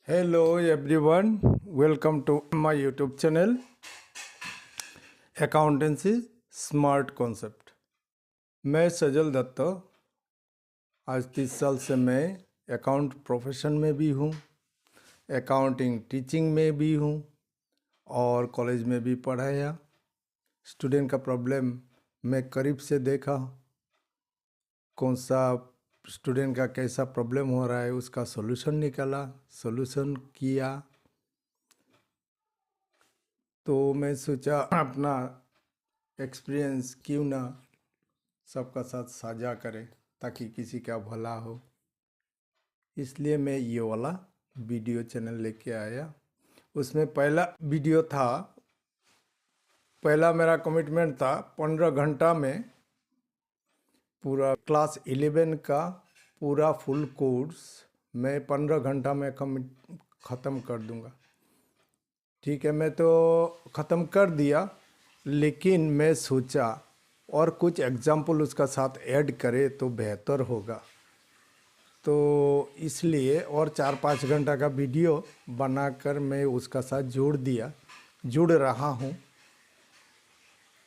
Hello everyone, welcome to my YouTube channel Accountancy Smart Concept। मैं सजल दत्त आज 30 साल से मैं अकाउंट प्रोफेशन में भी हूँ, अकाउंटिंग टीचिंग में भी हूँ और कॉलेज में भी पढ़ाया। स्टूडेंट का प्रॉब्लम मैं करीब से देखा, कौन सा स्टूडेंट का कैसा प्रॉब्लम हो रहा है उसका सॉल्यूशन निकाला, सॉल्यूशन किया। तो मैं सोचा अपना एक्सपीरियंस क्यों ना सबका साथ साझा करें ताकि किसी का भला हो, इसलिए मैं ये वाला वीडियो चैनल लेके आया। उसमें पहला वीडियो था, पहला मेरा कमिटमेंट था 15 घंटा में पूरा क्लास 11 का पूरा फुल कोर्स मैं 15 घंटा में ख़त्म कर दूंगा। ठीक है, मैं तो ख़त्म कर दिया, लेकिन मैं सोचा और कुछ एग्जाम्पल उसका साथ ऐड करे तो बेहतर होगा। तो इसलिए और 4-5 घंटा का वीडियो बनाकर मैं उसका साथ जुड़ रहा हूँ।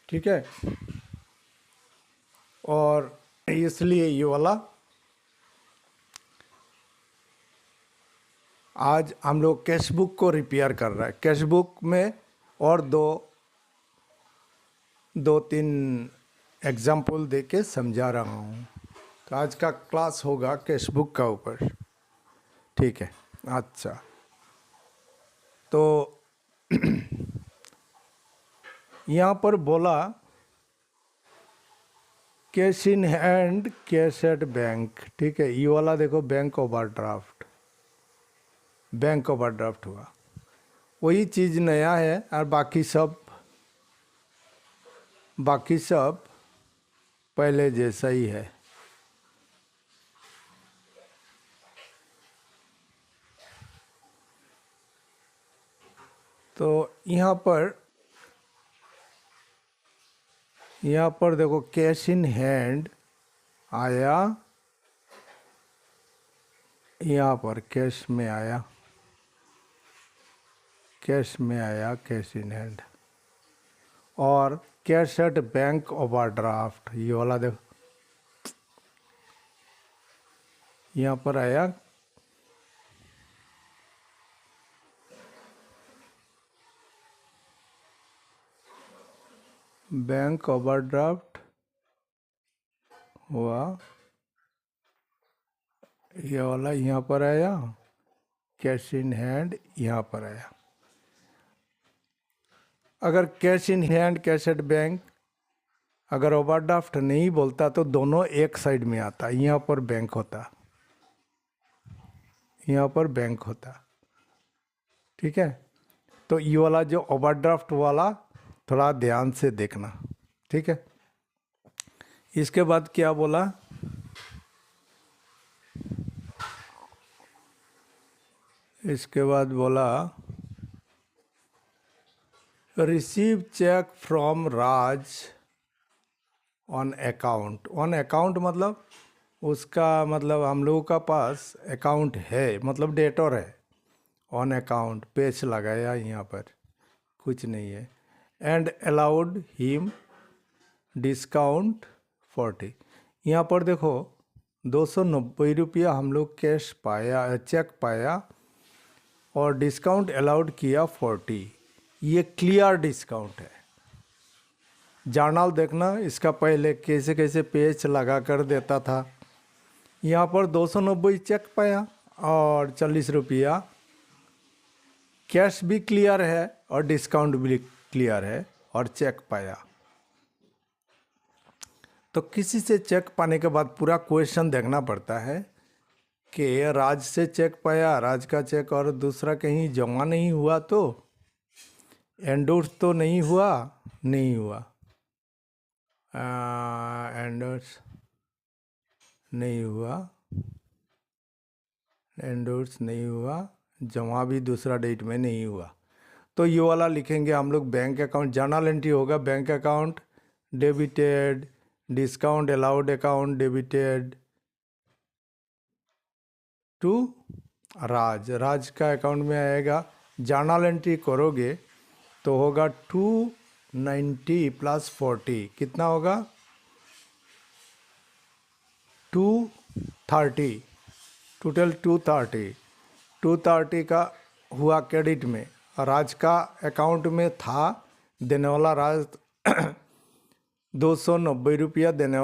ठीक है, और इसलिए ये वाला आज हम लोग कैश बुक को रिपेयर कर रहा है। कैश बुक में और दो तीन एग्जाम्पल दे के समझा रहा हूँ। तो आज का क्लास होगा कैश बुक का ऊपर। ठीक है, अच्छा तो यहाँ पर बोला cash in hand, cash at bank. ठीक है, ये वाला देखो बैंक ओवरड्राफ्ट हुआ, वही चीज़ नया है और बाकी सब पहले जैसा ही है। तो यहाँ पर देखो कैश इन हैंड आया, यहाँ पर कैश में आया कैश इन हैंड, और कैश एट बैंक ओवरड्राफ्ट ये वाला देखो यहाँ पर आया बैंक ओवरड्राफ्ट हुआ, ये वाला यहाँ पर आया, कैश इन हैंड यहाँ पर आया। अगर cash in hand cash at bank अगर ओवरड्राफ्ट नहीं बोलता तो दोनों एक साइड में आता, यहाँ पर बैंक होता। ठीक है, तो ये वाला जो ओवरड्राफ्ट वाला थोड़ा ध्यान से देखना। ठीक है, इसके बाद क्या बोला, receive cheque from Raj on account मतलब उसका मतलब हम लोगों का पास अकाउंट है, मतलब डेटर है। ऑन अकाउंट पेज लगाया, यहाँ पर कुछ नहीं है। And allowed him discount 40। यहाँ पर देखो 290 रुपया हम लोग कैश पाया, चेक पाया, और डिस्काउंट अलाउड किया 40। ये क्लियर डिस्काउंट है। जर्नल देखना, इसका पहले कैसे कैसे पेज लगा कर देता था। यहाँ पर 290 चेक पाया और 40 रुपया कैश भी क्लियर है और डिस्काउंट भी क्लियर है और चेक पाया। तो किसी से चेक पाने के बाद पूरा क्वेश्चन देखना पड़ता है कि राज से चेक पाया, राज का चेक, और दूसरा कहीं जमा नहीं हुआ तो एंडोर्स तो नहीं हुआ, एंडोर्स नहीं हुआ, जमा भी दूसरा डेट में नहीं हुआ। तो ये वाला लिखेंगे हम लोग बैंक अकाउंट, जर्नल एंट्री होगा bank account debited, discount allowed account debited to Raj, Raj का अकाउंट में आएगा, जर्नल एंट्री करोगे तो होगा 290 प्लस 40, कितना होगा 230, टोटल 230 का हुआ क्रेडिट में। राज का अकाउंट में था, देने वाला राज 290 रुपया देने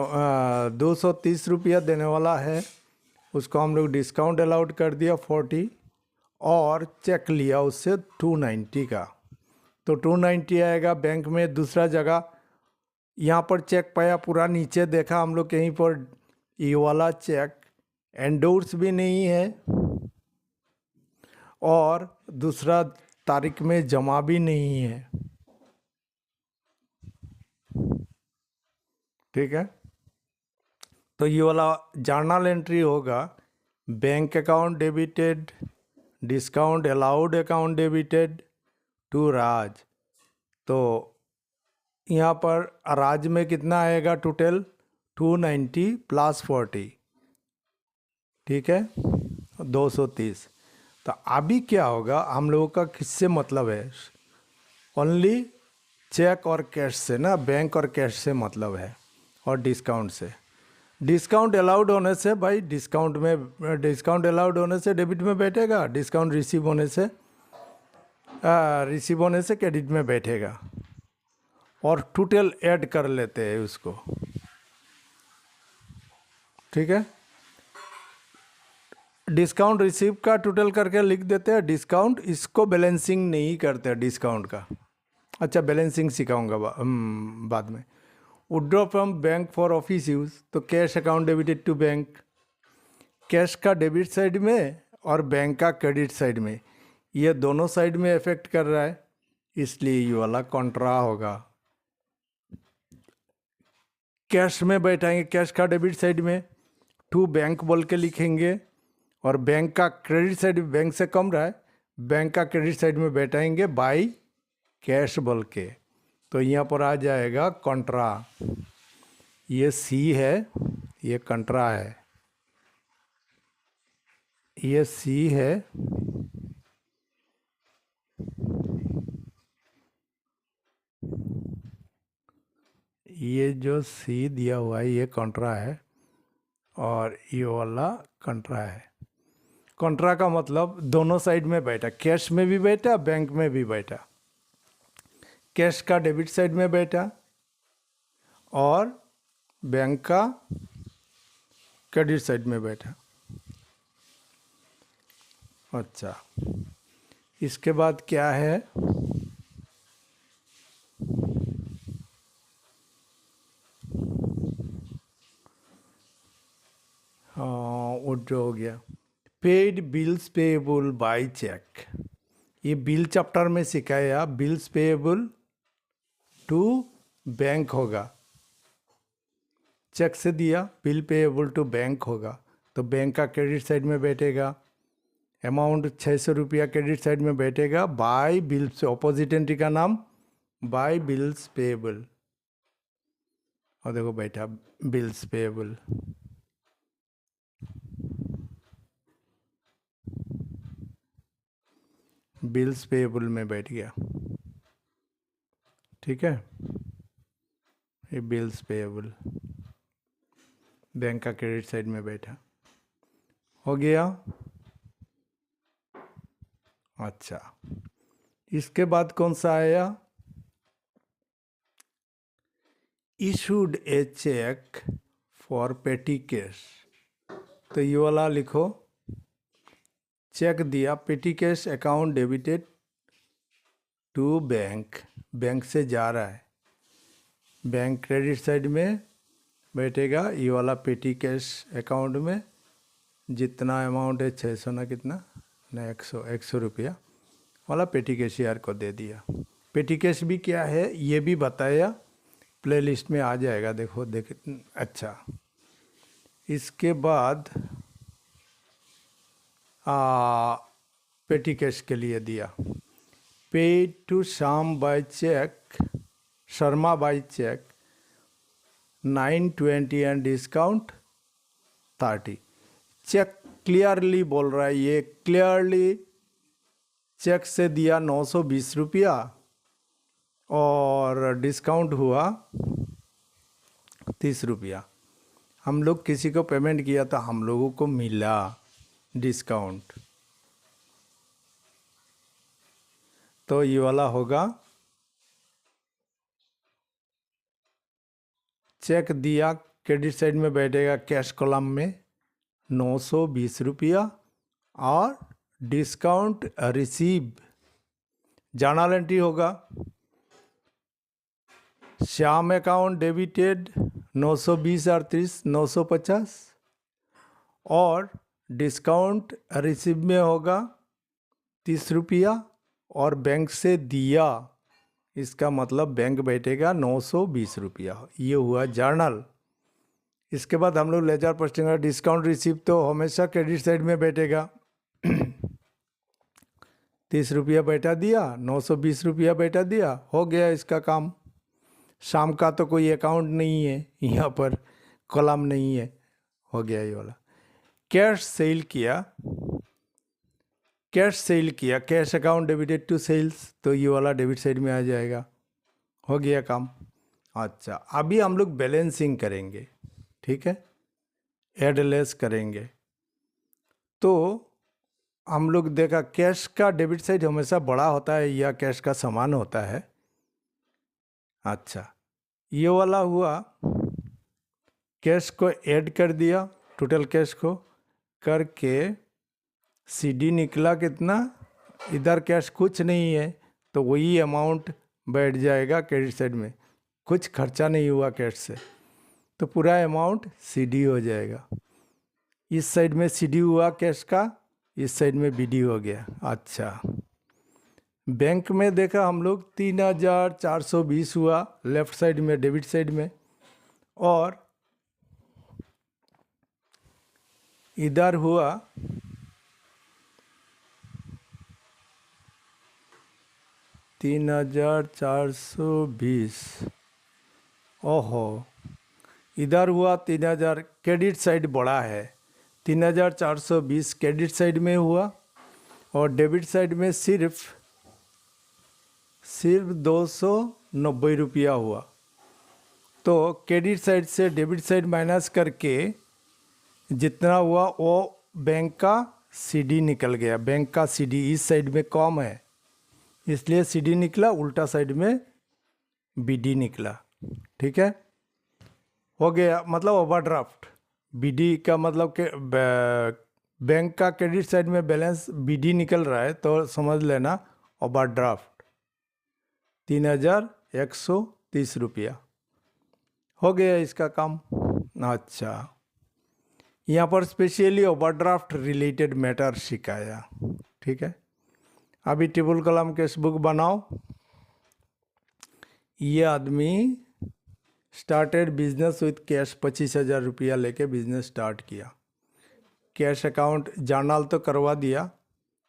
230 रुपया देने वाला है, उसको हम लोग डिस्काउंट अलाउड कर दिया 40, और चेक लिया उससे 290 का, तो 290 आएगा। बैंक में दूसरा जगह यहाँ पर चेक पाया पूरा, नीचे देखा हम लोग कहीं पर ये वाला चेक एंडोर्स भी नहीं है और दूसरा तारीख में जमा भी नहीं है, ठीक है। तो ये वाला जर्नल एंट्री होगा, bank account debited, discount allowed account debited to Raj. तो यहाँ पर राज में कितना आएगा टोटल 290 प्लस 40, ठीक है 230। तो अभी क्या होगा, हम लोगों का किससे मतलब है, ओनली चेक और कैश से ना, बैंक और कैश से मतलब है, और डिस्काउंट से। डिस्काउंट अलाउड होने से भाई, डिस्काउंट अलाउड होने से डेबिट में बैठेगा, डिस्काउंट रिसीव होने से क्रेडिट में बैठेगा, और टोटल ऐड कर लेते हैं उसको, ठीक है। डिस्काउंट रिसीव का टोटल करके लिख देते हैं डिस्काउंट, इसको बैलेंसिंग नहीं करते डिस्काउंट का। अच्छा, बैलेंसिंग सिखाऊंगा बाद में। Withdraw from bank for office use, तो cash account debited to bank, cash का डेबिट साइड में और बैंक का क्रेडिट साइड में, ये दोनों साइड में इफेक्ट कर रहा है, इसलिए ये वाला कॉन्ट्रा होगा। कैश में बैठाएंगे, कैश का डेबिट साइड में टू बैंक बोल के लिखेंगे, और बैंक का क्रेडिट साइड बैंक से कम रहा है, बैंक का क्रेडिट साइड में बैठाएंगे बाई कैश बोल के, तो यहाँ पर आ जाएगा कॉन्ट्रा। ये सी है, ये कंट्रा है, ये सी है, ये जो सी दिया हुआ है ये कॉन्ट्रा है, और ये वाला कंट्रा है। कॉन्ट्रा का मतलब दोनों साइड में बैठा, कैश में भी बैठा, बैंक में भी बैठा, कैश का डेबिट साइड में बैठा और बैंक का क्रेडिट साइड में बैठा। अच्छा, इसके बाद क्या है, हाँ विड्रॉ हो गया। Paid bills payable by cheque, ये बिल चैप्टर में सिखाया, बिल्स पेएबल टू बैंक होगा, चेक से दिया, बिल पेएबल टू बैंक होगा, तो बैंक का क्रेडिट साइड में बैठेगा, अमाउंट 600 रुपया क्रेडिट साइड में बैठेगा, बाय बिल्स, ऑपोजिट एंट्री का नाम बाय बिल्स पेएबल, और देखो बैठा बिल्स पेएबल। बिल्स पेएबल में बैठ गया, ठीक है, ये बिल्स पेएबल बैंक का क्रेडिट साइड में बैठा, हो गया। अच्छा, इसके बाद कौन सा आया, issued a cheque for petty cash, तो ये वाला लिखो, चेक दिया, petty cash account debited to bank, bank से जा रहा है, बैंक क्रेडिट साइड में बैठेगा, ये वाला पेटी कैश अकाउंट में जितना अमाउंट है 600 ना कितना ना 100 रुपया वाला पेटी कैशियर को दे दिया। पेटी कैश भी क्या है ये भी बताया, प्लेलिस्ट में आ जाएगा, देखो देख। अच्छा, इसके बाद पेटी कैश के लिए दिया, paid to Sham by cheque, Sharma by cheque 920 and discount 30, cheque clearly बोल रहा है, ये क्लियरली चेक से दिया 920 रुपया और डिस्काउंट हुआ 30 रुपया। हम लोग किसी को पेमेंट किया तो हम लोगों को मिला डिस्काउंट, तो ये वाला होगा चेक दिया, क्रेडिट साइड में बैठेगा कैश कॉलम में 920 रुपया और डिस्काउंट रिसीव जर्नल एंट्री होगा श्याम अकाउंट डेबिटेड 920 38 950 और डिस्काउंट रिसीव में होगा 30 रुपया और बैंक से दिया, इसका मतलब बैंक बैठेगा 920 रुपया। ये हुआ जर्नल। इसके बाद हम लोग लेजर पोस्टिंग का डिस्काउंट रिसीव तो हमेशा क्रेडिट साइड में बैठेगा 30 रुपया बैठा दिया, 920 रुपया बैठा दिया, हो गया इसका काम। शाम का तो कोई अकाउंट नहीं है यहाँ पर, कॉलम नहीं है, हो गया ये वाला। कैश सेल किया, कैश सेल किया, cash account debited to sales, तो ये वाला डेबिट साइड में आ जाएगा, हो गया काम। अच्छा, अभी हम लोग बैलेंसिंग करेंगे, ठीक है, एड लेस करेंगे। तो हम लोग देखा कैश का डेबिट साइड हमेशा बड़ा होता है या कैश का समान होता है। अच्छा, ये वाला हुआ, कैश को ऐड कर दिया, टोटल कैश को करके सीडी निकला कितना, इधर कैश कुछ नहीं है तो वही अमाउंट बैठ जाएगा क्रेडिट साइड में, कुछ खर्चा नहीं हुआ कैश से, तो पूरा अमाउंट सीडी हो जाएगा। इस साइड में सीडी हुआ कैश का, इस साइड में बीडी हो गया। अच्छा, बैंक में देखा हम लोग 3420 हुआ लेफ्ट साइड में डेबिट साइड में, और इधर हुआ 3420। ओहो, इधर हुआ 3000, क्रेडिट साइड बड़ा है, 3420 क्रेडिट साइड में हुआ और डेबिट साइड में सिर्फ 290 रुपया हुआ। तो क्रेडिट साइड से डेबिट साइड माइनस करके जितना हुआ वो बैंक का सीडी निकल गया। बैंक का सीडी इस साइड में कम है इसलिए सीडी निकला, उल्टा साइड में बीडी निकला, ठीक है, हो गया। मतलब ओवरड्राफ्ट, बीडी का मतलब के बैंक का क्रेडिट साइड में बैलेंस बीडी निकल रहा है तो समझ लेना ओवरड्राफ्ट 3130 रुपया, हो गया इसका काम। अच्छा, यहाँ पर स्पेशली ओवरड्राफ्ट रिलेटेड मैटर सिखाया, ठीक है। अभी टेबल कॉलम केस बुक बनाओ। ये आदमी स्टार्टेड बिजनेस विथ कैश, 25,000 रुपया लेके बिजनेस स्टार्ट किया। कैश अकाउंट जर्नल तो करवा दिया,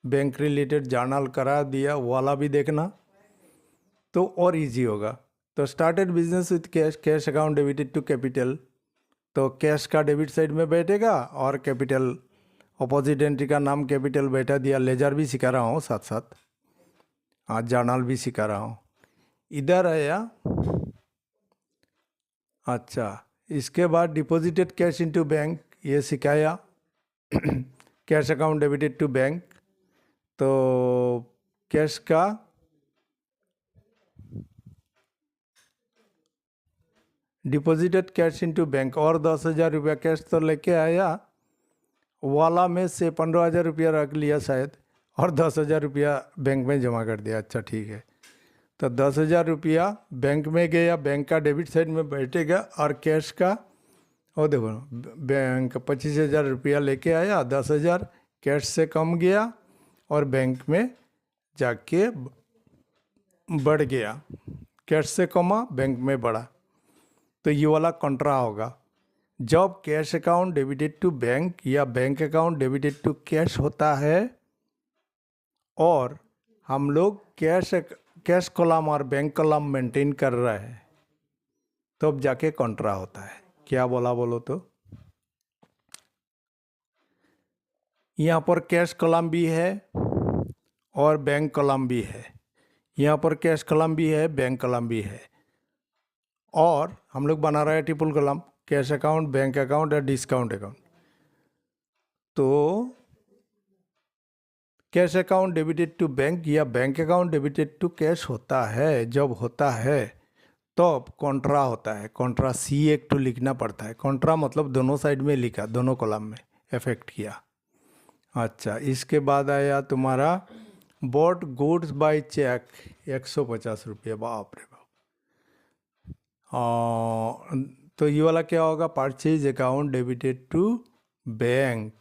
बैंक रिलेटेड जर्नल करा दिया, वाला भी देखना तो और इजी होगा। तो started business with cash, cash account debited to capital, तो कैश का डेबिट साइड में बैठेगा और कैपिटल अपोजिट एंट्री का नाम कैपिटल बैठा दिया। लेजर भी सिखा रहा हूँ साथ साथ, आज जर्नल भी सिखा रहा हूँ। इधर आया, अच्छा, इसके बाद डिपॉजिटेड कैश इनटू बैंक, ये सिखाया cash account debited to bank, तो कैश का डिपॉजिटेड कैश इनटू बैंक और 10,000 रुपया कैश तो लेके आया, वाला में से 15,000 रुपया रख लिया शायद और 10,000 रुपया बैंक में जमा कर दिया। अच्छा, ठीक है, तो 10,000 रुपया बैंक में गया, बैंक का डेबिट साइड में बैठेगा और कैश का, और देखो बैंक 25,000 रुपया लेके आया, 10,000 कैश से कम गया और बैंक में जाके बढ़ गया, कैश से कमा बैंक में बढ़ा, तो ये वाला कंट्रा होगा। जब cash account debited to bank या bank account debited to cash होता है और हम लोग कैश कॉलम और बैंक कॉलम मेंटेन कर रहे हैं तो अब जाके कंट्रा होता है। क्या बोला बोलो तो? यहाँ पर कैश कॉलम भी है और बैंक कॉलम भी है। यहाँ पर कैश कॉलम भी है, बैंक कॉलम भी है, और हम लोग बना रहे हैं triple column, cash account, bank account और डिस्काउंट अकाउंट। तो cash account debited to bank या bank account debited to cash होता है। जब होता है तब कॉन्ट्रा होता है। कॉन्ट्रा C(1) लिखना पड़ता है। कॉन्ट्रा मतलब दोनों साइड में लिखा, दोनों कॉलम में इफेक्ट किया। अच्छा, इसके बाद आया तुम्हारा बॉट गुड्स बाय चेक, 150 रुपये। बाप रे बाप। तो ये वाला क्या होगा? Purchase account debited to bank.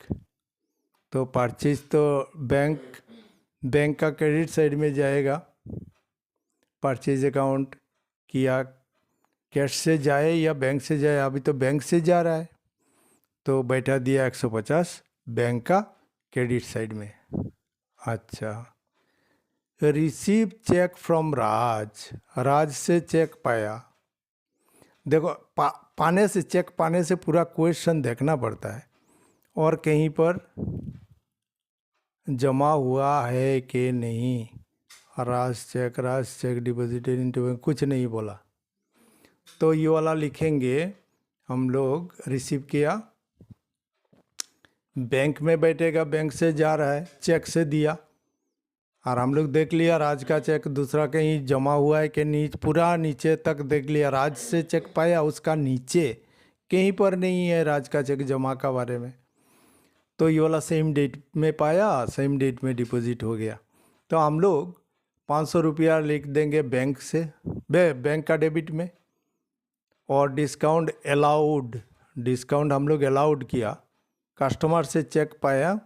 तो परचेज तो बैंक का क्रेडिट साइड में जाएगा। परचेज अकाउंट किया, कैश से जाए या बैंक से जाए, अभी तो बैंक से जा रहा है तो बैठा दिया 150 बैंक का क्रेडिट साइड में। अच्छा, रिसीव चेक फ्रॉम राज। राज से चेक पाया। देखो पाने से, चेक पाने से पूरा क्वेश्चन देखना पड़ता है, और कहीं पर जमा हुआ है कि नहीं। राज चेक डिपॉजिटेड इनटू बैंक, कुछ नहीं बोला। तो ये वाला लिखेंगे हम लोग, रिसीव किया, बैंक में बैठेगा, बैंक से जा रहा है, चेक से दिया, और हम लोग देख लिया राज का चेक दूसरा कहीं जमा हुआ है कि नहीं, पूरा नीचे तक देख लिया। राज से चेक पाया, उसका नीचे कहीं पर नहीं है राज का चेक जमा का बारे में। तो ये वाला सेम डेट में पाया, सेम डेट में डिपॉजिट हो गया। तो हम लोग 500 रुपया लिख देंगे बैंक से, बैंक का डेबिट में, और डिस्काउंट अलाउड, डिस्काउंट हम लोग अलाउड किया। कस्टमर से चेक पाया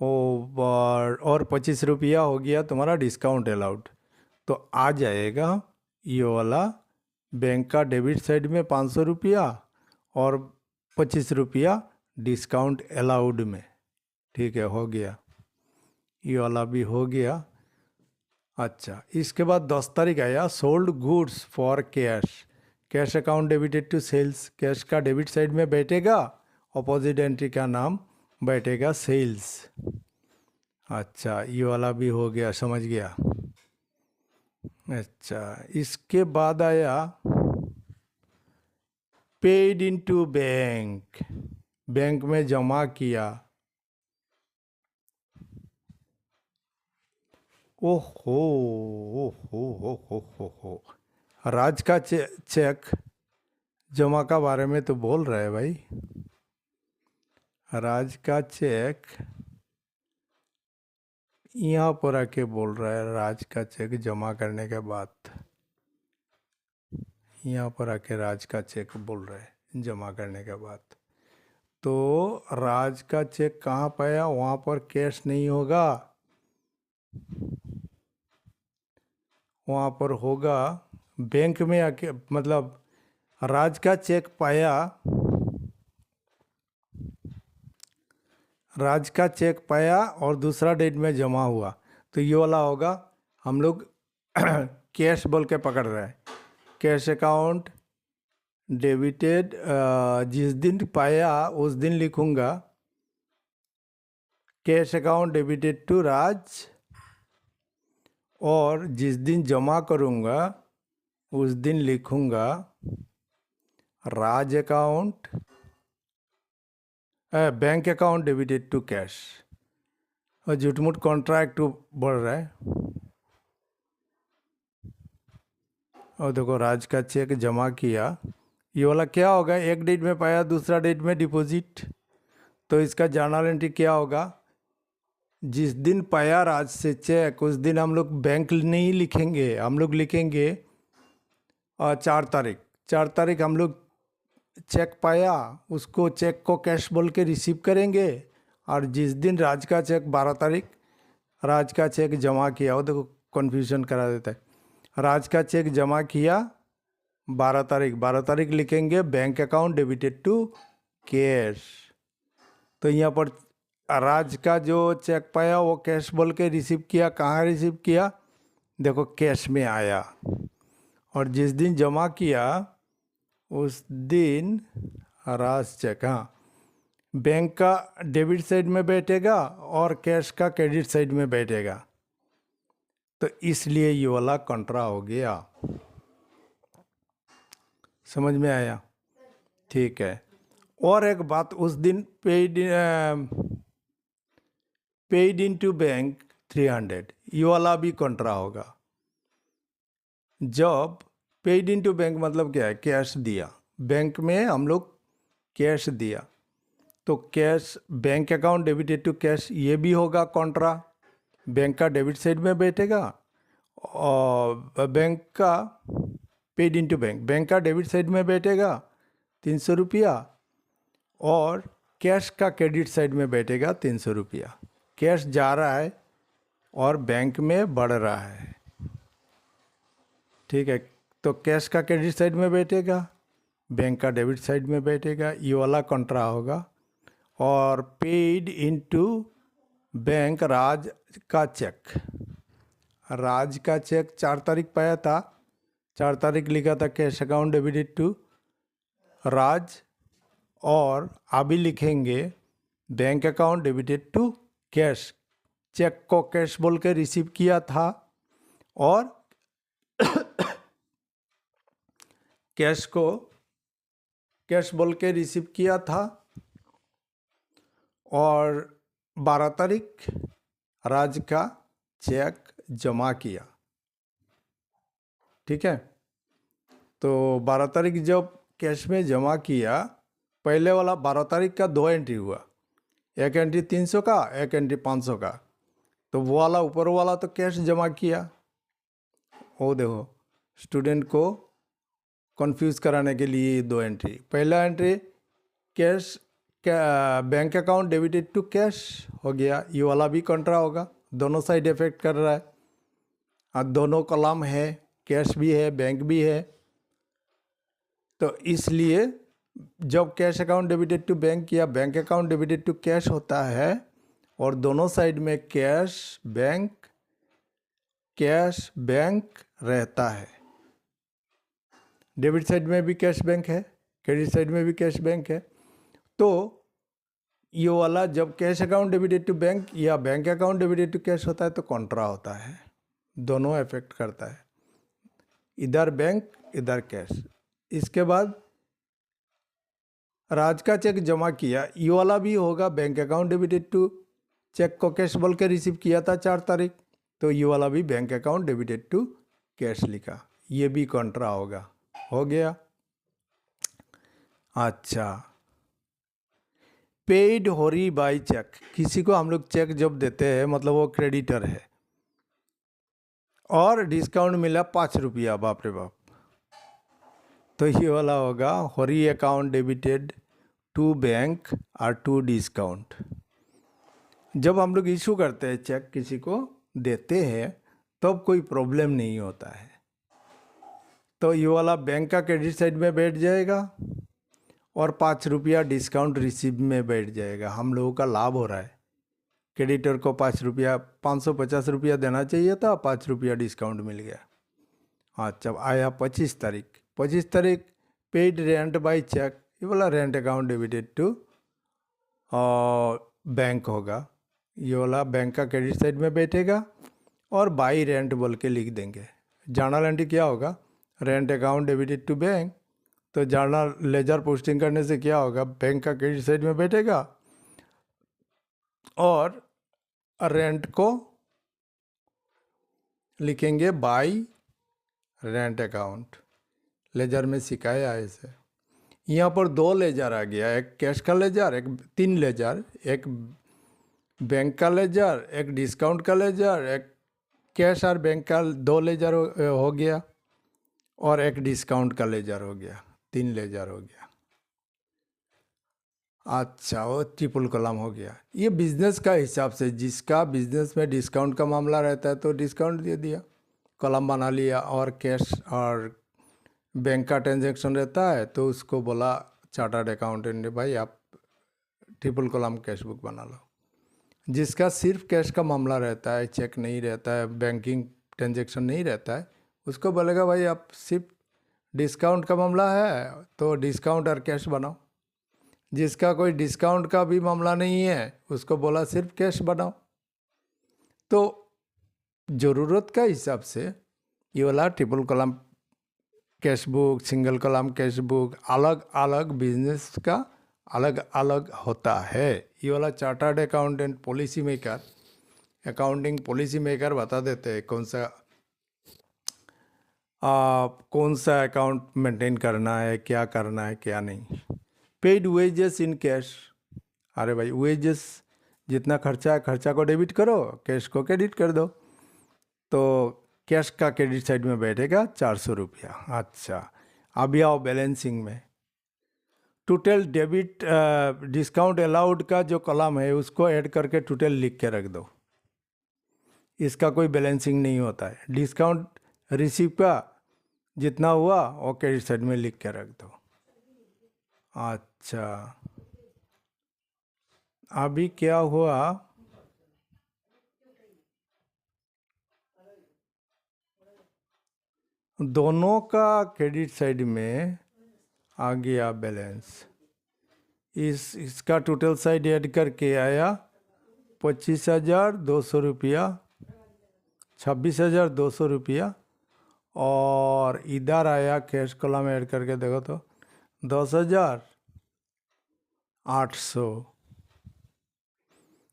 और 25 रुपया हो गया तुम्हारा डिस्काउंट अलाउड। तो आ जाएगा ये वाला बैंक का डेबिट साइड में 500 रुपया और 25 रुपया डिस्काउंट अलाउड में। ठीक है, हो गया, ये वाला भी हो गया। अच्छा, इसके बाद 10 तारीख आया, sold goods for cash. Cash account debited to sales. Cash का डेबिट साइड में बैठेगा, अपोजिट एंट्री का नाम बैठेगा सेल्स। अच्छा, ये वाला भी हो गया, समझ गया। अच्छा, इसके बाद आया पेड इनटू बैंक। बैंक में जमा किया। ओहो हो। राज का चेक जमा का बारे में तो बोल रहा है भाई। राज का चेक यहाँ पर आके बोल रहा है, राज का चेक जमा करने के बाद यहाँ पर आके राज का चेक बोल रहा है जमा करने के बाद। तो राज का चेक कहाँ पाया? वहाँ पर कैश नहीं होगा, वहाँ पर होगा बैंक में आके, मतलब राज का चेक पाया, राज का चेक पाया और दूसरा डेट में जमा हुआ। तो ये वाला होगा, हम लोग कैश बोल के पकड़ रहे हैं। कैश अकाउंट डेबिटेड, जिस दिन पाया उस दिन लिखूंगा cash account debited to Raj, और जिस दिन जमा करूंगा उस दिन लिखूंगा Raj account, bank account debited to cash. और झूठमूठ कॉन्ट्रैक्ट बढ़ रहा है। और देखो राज का चेक जमा किया, ये वाला क्या होगा? एक डेट में पाया, दूसरा डेट में डिपॉजिट। तो इसका जर्नल एंट्री क्या होगा? जिस दिन पाया राज से चेक उस दिन हम लोग बैंक नहीं लिखेंगे, हम लोग लिखेंगे 4 तारीख। 4 तारीख हम लोग चेक पाया, उसको चेक को कैश बोल के रिसीव करेंगे। और जिस दिन राज का चेक 12 तारीख राज का चेक जमा किया, वो देखो कन्फ्यूजन करा देता है। राज का चेक जमा किया 12 तारीख, 12 तारीख लिखेंगे bank account debited to cash. तो यहाँ पर राज का जो चेक पाया वो कैश बोल के रिसीव किया। कहाँ रिसीव किया? देखो कैश में आया। और जिस दिन जमा किया उस दिन राज चेक, हाँ, बैंक का डेबिट साइड में बैठेगा और कैश का क्रेडिट साइड में बैठेगा, तो इसलिए ये वाला कॉन्ट्रा हो गया। समझ में आया? ठीक है। और एक बात, उस दिन पेड इन टू बैंक 300, ये वाला भी कॉन्ट्रा होगा। जब पेड इन टू बैंक मतलब क्या है? कैश दिया, बैंक में हम लोग कैश दिया, तो cash bank account debited to cash, ये भी होगा कॉन्ट्रा। बैंक का डेबिट साइड में बैठेगा और बैंक का पेड इन टू बैंक का डेबिट साइड में बैठेगा 300 रुपया, और कैश का क्रेडिट साइड में बैठेगा 300 रुपया। कैश जा रहा है और बैंक में बढ़ रहा है, ठीक है। तो कैश का क्रेडिट साइड में बैठेगा, बैंक का डेबिट साइड में बैठेगा, ये वाला कॉन्ट्रा होगा। और पेड इनटू बैंक राज का चेक, राज का चेक 4 तारीख पाया था, 4 तारीख लिखा था cash account debited to Raj, और अभी लिखेंगे bank account debited to cash. Cheque को कैश बोल के रिसीव किया था और कैश को कैश बोल के रिसीव किया था, और 12 तारीख राज का चेक जमा किया, ठीक है। तो 12 तारीख जब कैश में जमा किया, पहले वाला 12 तारीख का 2 एंट्री हुआ, एक एंट्री 300 का, एक एंट्री 500 का। तो वो वाला ऊपर वाला तो कैश जमा किया। वो देखो, स्टूडेंट को कंफ्यूज कराने के लिए 2 एंट्री। पहला entry cash bank account debited to cash हो गया, ये वाला भी कॉन्ट्रा होगा, दोनों साइड इफेक्ट कर रहा है। और दोनों कॉलम है, कैश भी है बैंक भी है, तो इसलिए जब cash account debited to bank या bank account debited to cash होता है और दोनों साइड में कैश बैंक रहता है, डेबिट साइड में भी कैश बैंक है, क्रेडिट साइड में भी कैश बैंक है, तो ये वाला जब cash account debited to bank या bank account debited to cash होता है तो कॉन्ट्रा होता है, दोनों इफेक्ट करता है, इधर बैंक इधर कैश। इसके बाद राज का चेक जमा किया, ये वाला भी होगा bank account debited to, cheque को कैश बोल के रिसीव किया था 4 तारीख, तो ये वाला भी bank account debited to cash लिखा, ये भी कॉन्ट्रा होगा। हो गया। अच्छा, पेड हो रही बाई चेक, किसी को हम लोग चेक जब देते हैं मतलब वो क्रेडिटर है और डिस्काउंट मिला 5 रुपया, बाप रे बाप, तो ये वाला होगा होरी अकाउंट डेबिटेड टू बैंक और टू डिस्काउंट। जब हम लोग इशू करते हैं चेक किसी को देते हैं तब कोई प्रॉब्लम नहीं होता है, तो ये वाला बैंक का क्रेडिट साइड में बैठ जाएगा और 5 रुपया डिस्काउंट रिसीव में बैठ जाएगा। हम लोगों का लाभ हो रहा है, क्रेडिटर को 5 रुपया 550 रुपया देना चाहिए था, 5 रुपया डिस्काउंट मिल गया। अच्छा, आया 25 तारीख, 25 तारीख पेड रेंट बाय चेक, ये वाला rent account debited to bank होगा, ये वाला बैंक का क्रेडिट साइड में बैठेगा और बाई रेंट बोल के लिख देंगे। जर्नल एंट्री क्या होगा? Rent account debited to bank, तो जर्नल लेजर पोस्टिंग करने से क्या होगा? बैंक का क्रेडिट साइड में बैठेगा और रेंट को लिखेंगे बाई रेंट अकाउंट। लेजर में सिखाया है इसे। यहाँ पर 2 लेजर आ गया, एक कैश का लेजर, एक 3 लेजर, एक बैंक का लेजर, एक डिस्काउंट का लेजर, एक कैश और बैंक का 2 लेजर हो गया और एक डिस्काउंट का लेजर हो गया, 3 लेजर हो गया। अच्छा, वो ट्रिपल कॉलम हो गया। ये बिजनेस का हिसाब से, जिसका बिजनेस में डिस्काउंट का मामला रहता है तो डिस्काउंट दे दिया, कॉलम बना लिया, और कैश और बैंक का ट्रांजैक्शन रहता है तो उसको बोला चार्टर्ड अकाउंटेंट ने, भाई आप ट्रिपल कॉलम कैश बुक बना लो। जिसका सिर्फ कैश का मामला रहता है, चेक नहीं रहता है, बैंकिंग ट्रांजैक्शन नहीं रहता है, उसको बोलेगा भाई आप सिर्फ डिस्काउंट का मामला है तो डिस्काउंट और कैश बनाओ। जिसका कोई डिस्काउंट का भी मामला नहीं है उसको बोला सिर्फ कैश बनाओ। तो ज़रूरत का हिसाब से ये वाला triple column cash book, single column cash book अलग अलग बिजनेस का अलग अलग होता है। ये वाला chartered accountant policy maker, accounting policy maker बता देते हैं कौन सा अकाउंट मेंटेन करना है, क्या करना है क्या नहीं। पेड वेजेस इन कैश, अरे भाई वेजेस जितना खर्चा है खर्चा को डेबिट करो, कैश को क्रेडिट कर दो। तो कैश का क्रेडिट साइड में बैठेगा 400 रुपया। अच्छा, अभी आओ बैलेंसिंग में। टोटल डेबिट डिस्काउंट अलाउड का जो कॉलम है उसको ऐड करके टोटल लिख के रख दो। इसका कोई बैलेंसिंग नहीं होता है। डिस्काउंट रिसीव का जितना हुआ वो क्रेडिट साइड में लिख के रख दो। अच्छा, अभी क्या हुआ, दोनों का क्रेडिट साइड में आ गया बैलेंस। इसका टोटल साइड ऐड करके आया 25,200 रुपया, 26,200 रुपया। और इधर आया कैश कॉलम ऐड करके देखो तो 10,800।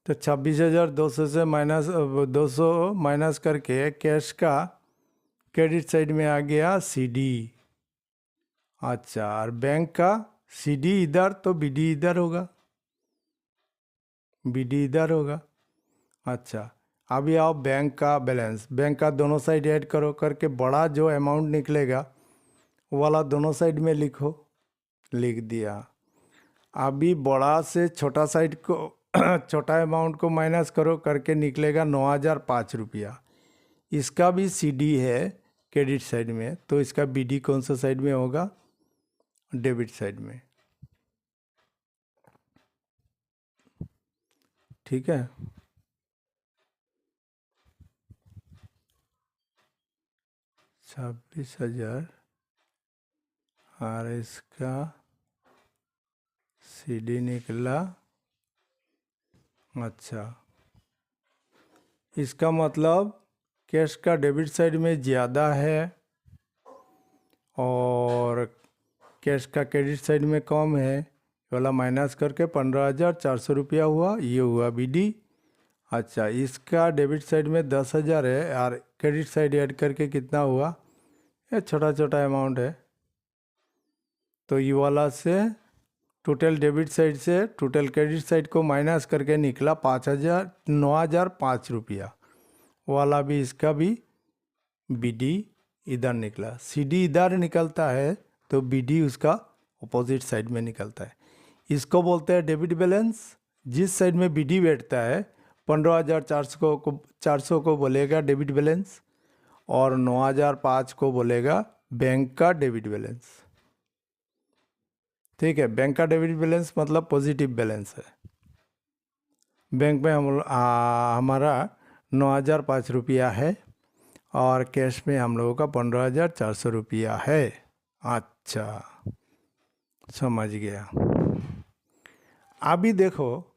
तो 26,200 से माइनस 200 माइनस करके कैश का क्रेडिट साइड में आ गया सीडी। अच्छा, और बैंक का सीडी इधर तो बीडी इधर होगा, बीडी इधर होगा। अच्छा, अभी आओ बैंक का बैलेंस। बैंक का दोनों साइड ऐड करो करके बड़ा जो अमाउंट निकलेगा वो वाला दोनों साइड में लिखो, लिख दिया। अभी बड़ा से छोटा साइड को छोटा अमाउंट को माइनस करो करके निकलेगा 9,005 रुपया। इसका भी सीडी है क्रेडिट साइड में, तो इसका बीडी कौन सा साइड में होगा, डेबिट साइड में। ठीक है, 26,000 और इसका सीडी निकला। अच्छा, इसका मतलब कैश का डेबिट साइड में ज़्यादा है और कैश का क्रेडिट साइड में कम है, वाला माइनस करके 15,400 रुपया हुआ, ये हुआ बीडी। अच्छा, इसका डेबिट साइड में 10,000 है और क्रेडिट साइड ऐड करके कितना हुआ, ये छोटा छोटा अमाउंट है। तो ये वाला से टोटल डेबिट साइड से टोटल क्रेडिट साइड को माइनस करके निकला 9,005 रुपया वाला भी, इसका भी बीडी इधर निकला। सीडी इधर निकलता है तो बीडी उसका अपोजिट साइड में निकलता है। इसको बोलते हैं डेबिट बैलेंस। जिस साइड में बीडी बैठता है 15,400 को बोलेगा डेबिट बैलेंस और 9,005 को बोलेगा बैंक का डेबिट बैलेंस। ठीक है, बैंक का डेबिट बैलेंस मतलब पॉजिटिव बैलेंस है। बैंक में हमारा 9,005 रुपया है और कैश में हम लोगों का 15,400 रुपया है। अच्छा, समझ गया। अभी देखो,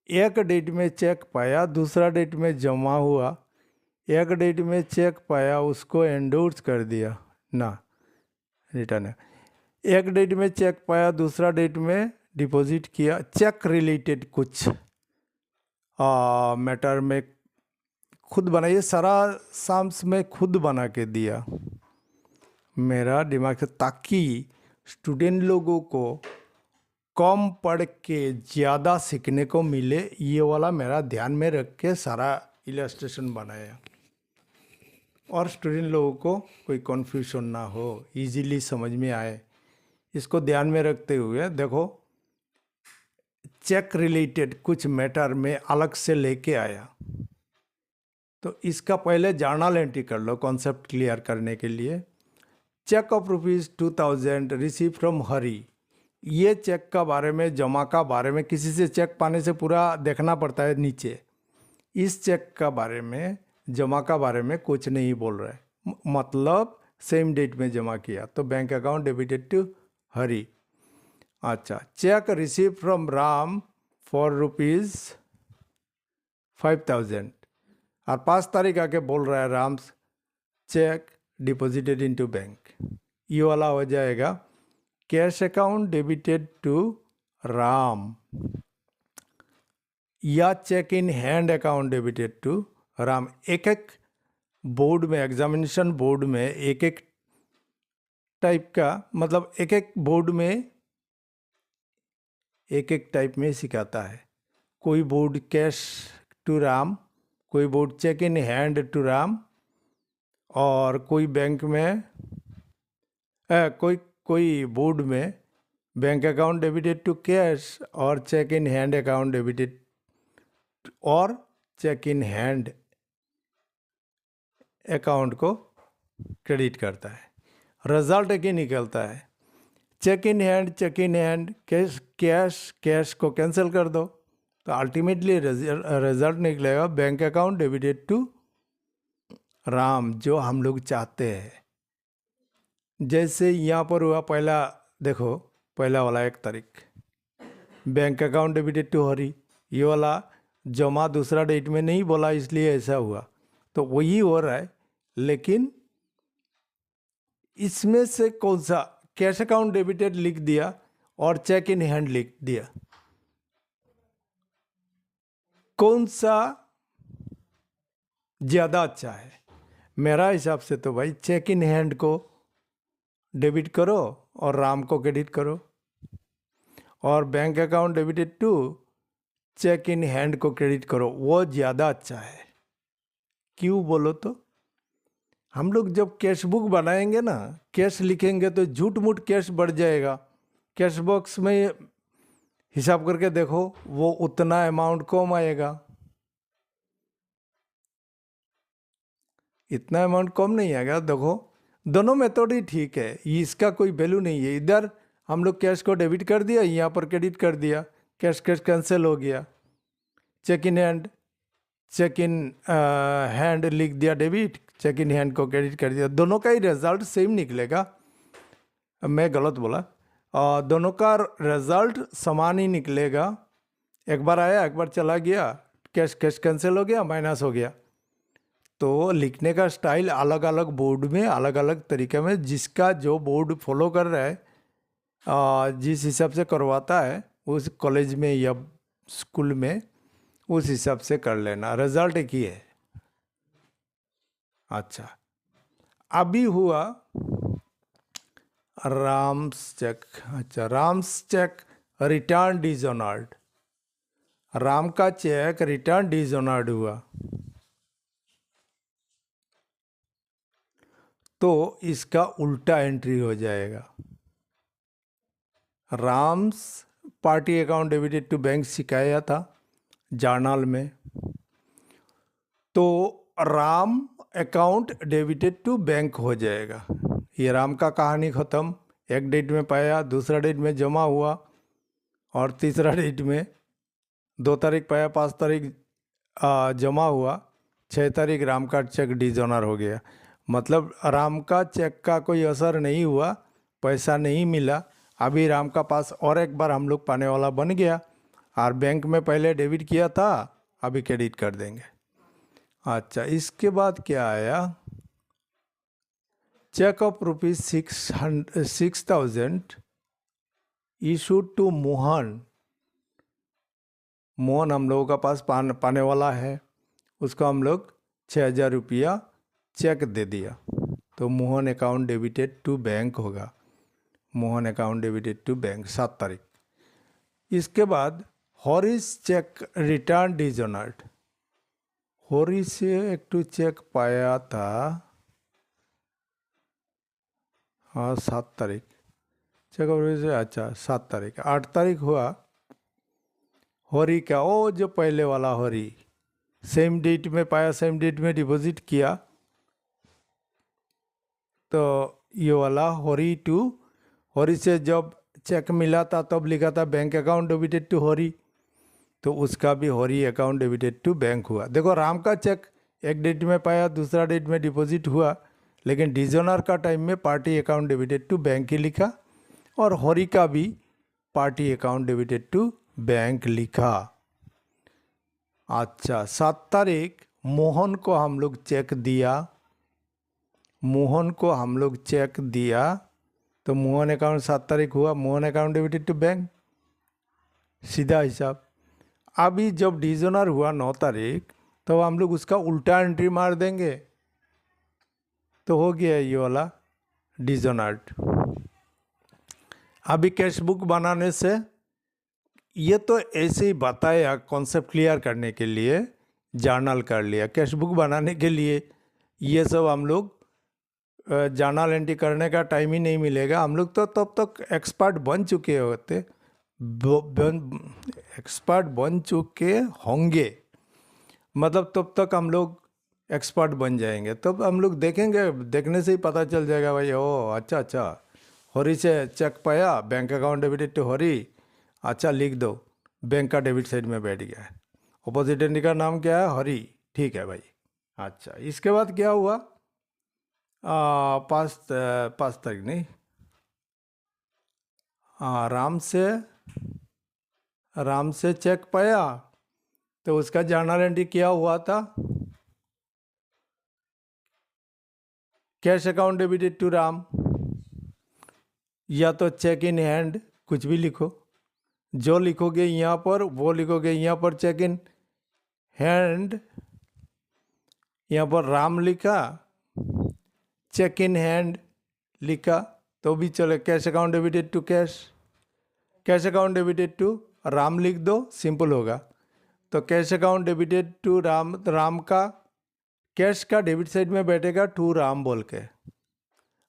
एक डेट में चेक पाया, दूसरा डेट में जमा हुआ। एक डेट में चेक पाया उसको एंडोर्स कर दिया ना, रिटर्न है। एक डेट में चेक पाया, दूसरा डेट में डिपॉजिट किया। चेक रिलेटेड कुछ मैटर में खुद बनाइए, सारा साम्स में खुद बना के दिया मेरा दिमाग से, ताकि स्टूडेंट लोगों को कम पढ़ के ज़्यादा सीखने को मिले। ये वाला मेरा ध्यान में रख के सारा इलस्ट्रेशन बनाया और स्टूडेंट लोगों को कोई कन्फ्यूजन ना हो, इजीली समझ में आए। इसको ध्यान में रखते हुए देखो, चेक रिलेटेड कुछ मैटर में अलग से लेके आया। तो इसका पहले जर्नल एंट्री कर लो कॉन्सेप्ट क्लियर करने के लिए। चेक ऑफ ₹2,000 रिसीव फ्रॉम हरी। ये चेक का बारे में, जमा का बारे में, किसी से चेक पाने से पूरा देखना पड़ता है नीचे। इस चेक का बारे में, जमा का बारे में कुछ नहीं बोल रहा है, मतलब सेम डेट में जमा किया तो bank account debited to Hari. अच्छा, cheque receive from Ram for ₹5,000 और 5 तारीख आके बोल रहा है Ram cheque deposited into bank. ये वाला हो जाएगा cash account debited to Ram या cheque in hand account debited to Ram. एक एक बोर्ड में, एग्जामिनेशन बोर्ड में एक एक टाइप का, मतलब एक एक बोर्ड में एक एक टाइप में सिखाता है। कोई बोर्ड कैश टू राम, कोई board cheque in hand to Ram, और कोई बैंक में कोई बोर्ड में bank account debited to cash और cheque in hand account debited और चेक इन हैंड अकाउंट को क्रेडिट करता है। रिजल्ट एक ही निकलता है, चेक इन हैंड कैश को कैंसिल कर दो तो अल्टीमेटली रिजल्ट निकलेगा bank account debited to Ram, जो हम लोग चाहते हैं। जैसे यहाँ पर हुआ पहला, देखो पहला वाला 1 तारीख बैंक अकाउंट डेबिटेड टू हरी, ये वाला जमा दूसरा डेट में नहीं बोला इसलिए ऐसा हुआ, तो वही हो रहा है। लेकिन इसमें से कौन सा, कैश अकाउंट डेबिटेड लिख दिया और चेक इन हैंड लिख दिया, कौन सा ज़्यादा अच्छा है? मेरा हिसाब से तो भाई चेक इन हैंड को डेबिट करो और राम को क्रेडिट करो, और bank account debited to cheque in hand को क्रेडिट करो, वो ज़्यादा अच्छा है। क्यों बोलो तो, हम लोग जब कैश बुक बनाएंगे ना, कैश लिखेंगे तो झूठ मूठ कैश बढ़ जाएगा। कैश बॉक्स में हिसाब करके देखो वो उतना अमाउंट कम आएगा, इतना अमाउंट कम नहीं आएगा। देखो दोनों मेथड ही ठीक है, इसका कोई वैल्यू नहीं है। इधर हम लोग कैश को डेबिट कर दिया, यहाँ पर क्रेडिट कर दिया, कैश कैंसिल हो गया। चेक इन हैंड लिख दिया डेबिट, चेक इन हैंड को क्रेडिट कर दिया, दोनों का ही रिजल्ट सेम निकलेगा। मैं गलत बोला, दोनों का रिजल्ट समान ही निकलेगा। एक बार आया एक बार चला गया, कैश कैंसिल हो गया, माइनस हो गया। तो लिखने का स्टाइल अलग अलग बोर्ड में अलग अलग तरीके में, जिसका जो बोर्ड फॉलो कर रहा है, जिस हिसाब से करवाता है उस कॉलेज में या स्कूल में, उस हिसाब से कर लेना, रिजल्ट एक ही है। अच्छा, अभी हुआ राम्स चेक। अच्छा, Ram's cheque return dishonoured, Ram का चेक रिटर्न डिसऑनर्ड हुआ, तो इसका उल्टा एंट्री हो जाएगा। Ram's party account debited to bank सिखाया था जर्नल में, तो Ram account debited to bank हो जाएगा। ये राम का कहानी ख़त्म। एक डेट में पाया, दूसरा डेट में जमा हुआ, और तीसरा डेट में 2 तारीख पाया, 5 तारीख जमा हुआ, 6 तारीख राम का चेक डिसऑनर हो गया। मतलब राम का चेक का कोई असर नहीं हुआ, पैसा नहीं मिला। अभी राम का पास और एक बार हम लोग पाने वाला बन गया, और बैंक में पहले डेबिट किया था, अभी क्रेडिट कर देंगे। अच्छा, इसके बाद क्या आया, cheque of ₹6,000 issued to Mohan. Mohan हम लोगों का पास पाने वाला है, उसको हम लोग 6,000 रुपया चेक दे दिया, तो Mohan account debited to bank होगा। Mohan account debited to bank 7 तारीख। इसके बाद Harris cheque return dishonoured. Harris से एक तो चेक पाया था, हाँ 7 तारीख चेक से, अच्छा 7 तारीख। 8 तारीख हुआ हॉरी का, ओ जो पहले वाला हॉरी, सेम डेट में पाया, सेम डेट में डिपॉजिट किया, तो ये वाला हॉरी टू, हॉरी से जब चेक मिला था तब लिखा था बैंक अकाउंट डेबिटेड टू हॉरी, तो उसका भी हॉरी अकाउंट डेबिटेड टू बैंक हुआ। देखो राम का चेक एक डेट में पाया, दूसरा डेट में डिपॉजिट हुआ, लेकिन डिसऑनर का टाइम में party account debited to bank ही लिखा, और हॉरी का भी party account debited to bank लिखा। अच्छा, 7 तारीख मोहन को हम लोग चेक दिया, मोहन को हम लोग चेक दिया, तो मोहन अकाउंट 7 तारीख हुआ, Mohan account debited to bank, सीधा हिसाब। अभी जब डिजोनर हुआ 9 तारीख, तो हम लोग उसका उल्टा एंट्री मार देंगे, तो हो गया ये वाला डिजोनर्ड। अभी कैश बुक बनाने से, ये तो ऐसे ही बताया कॉन्सेप्ट क्लियर करने के लिए, जर्नल कर लिया। कैश बुक बनाने के लिए ये सब हम लोग जर्नल एंट्री करने का टाइम ही नहीं मिलेगा। हम लोग तो तब तक एक्सपर्ट बन चुके होते, एक्सपर्ट बन चुके होंगे, मतलब तब तक हम लोग एक्सपर्ट बन जाएंगे। तब हम लोग देखेंगे, देखने से ही पता चल जाएगा भाई, ओ अच्छा अच्छा, हरी से चेक पाया, bank account debited to Hari, अच्छा लिख दो, बैंक का डेबिट साइड में बैठ गया है। अपोजिट एंट्री का नाम क्या है? हरी, ठीक है भाई। अच्छा, इसके बाद क्या हुआ? 5 तारीख नहीं, हाँ, राम से चेक पाया, तो उसका जर्नल एंट्री क्या हुआ था? Cash account debited to Ram, या तो चेक इन हैंड, कुछ भी लिखो, जो लिखोगे यहाँ पर वो लिखोगे। यहाँ पर चेक इन हैंड, यहाँ पर राम लिखा, चेक इन हैंड लिखा तो भी चले। Cash account debited to cash, cash account debited to Ram लिख दो, सिंपल होगा। तो cash account debited to Ram, Ram का कैश का डेबिट साइड में बैठेगा टू राम बोल के,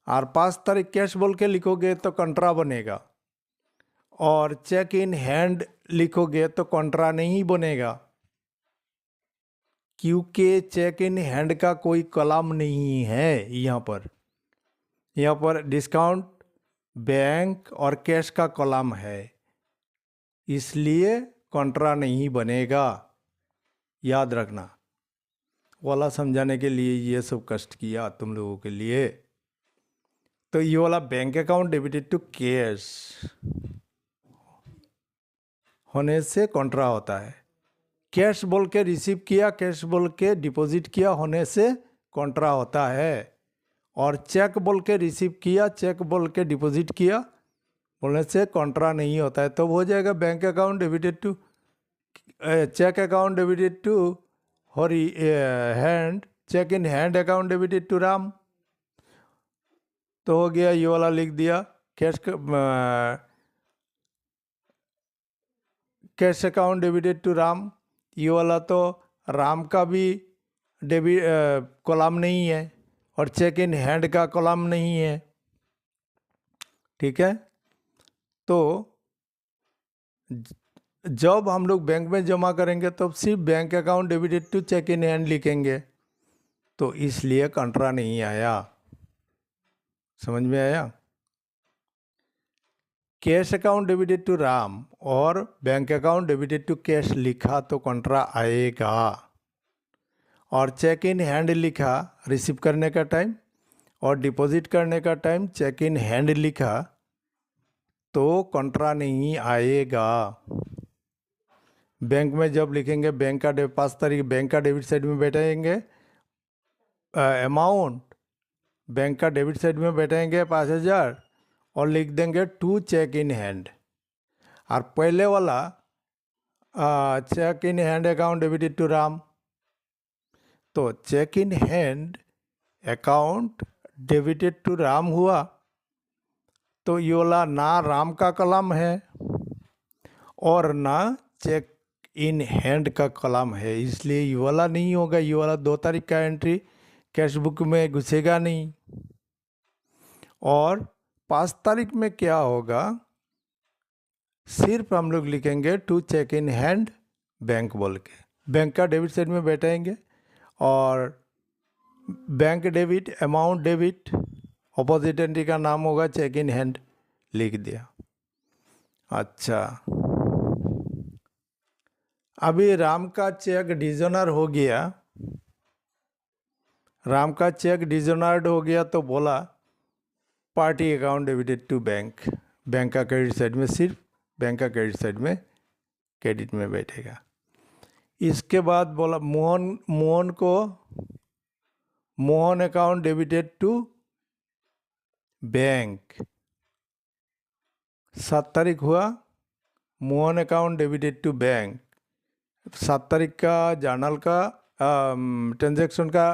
और 5 तारीख कैश बोल के लिखोगे तो कंट्रा बनेगा, और चेक इन हैंड लिखोगे तो कंट्रा नहीं बनेगा, क्योंकि चेक इन हैंड का कोई कॉलम नहीं है यहाँ पर। यहाँ पर डिस्काउंट, बैंक और कैश का कॉलम है, इसलिए कंट्रा नहीं बनेगा, याद रखना। वाला समझाने के लिए ये सब कष्ट किया तुम लोगों के लिए। तो ये वाला bank account debited to cash होने से कंट्रा होता है। कैश बोल के रिसीव किया, कैश बोल के डिपॉजिट किया होने से कंट्रा होता है। और चेक बोल के रिसीव किया, चेक बोल के डिपॉजिट किया बोलने से कंट्रा नहीं होता है। तो हो जाएगा bank account debited to, cheque account debited to Hari hand, cheque in hand account debited to Ram. तो हो गया, ये वाला लिख दिया। Cash account debited to Ram, ये वाला तो राम का भी डेबिट कॉलम नहीं है, और चेक इन हैंड का कॉलम नहीं है, ठीक है। तो जब हम लोग बैंक में जमा करेंगे तो सिर्फ bank account debited to cheque in hand लिखेंगे, तो इसलिए कंट्रा नहीं आया। समझ में आया? Cash account debited to Ram और bank account debited to cash लिखा तो कंट्रा आएगा, और चेक इन हैंड लिखा रिसीव करने का टाइम, और डिपॉजिट करने का टाइम चेक इन हैंड लिखा तो कंट्रा नहीं आएगा। बैंक में जब लिखेंगे, बैंक का 5 तारीख बैंक का डेबिट साइड में बैठाएंगे, अमाउंट बैंक का डेबिट साइड में बैठाएंगे 5,000, और लिख देंगे टू चेक इन हैंड। और पहले वाला cheque in hand account debited to Ram, तो cheque in hand account debited to Ram हुआ, तो ये वाला ना राम का कॉलम है और ना चेक इन हैंड का कॉलम है, इसलिए ये वाला नहीं होगा। ये वाला 2 तारीख का एंट्री कैश बुक में घुसेगा नहीं। और 5 तारीख में क्या होगा, सिर्फ हम लोग लिखेंगे to cheque in hand bank बोल के, बैंक का डेबिट साइड में बैठाएंगे, और bank debit amount debit, opposite entry का नाम होगा चेक इन हैंड, लिख दिया। अच्छा, अभी राम का चेक डिजोनर हो गया, राम का चेक डिजोनर्ड हो गया, तो बोला party account debited to bank, bank का क्रेडिट साइड में सिर्फ बैंक का क्रेडिट साइड में क्रेडिट में बैठेगा। इसके बाद बोला Mohan account debited to bank. 7 तारीख हुआ, Mohan account debited to bank. 7 तारीख का जर्नल का ट्रांजैक्शन का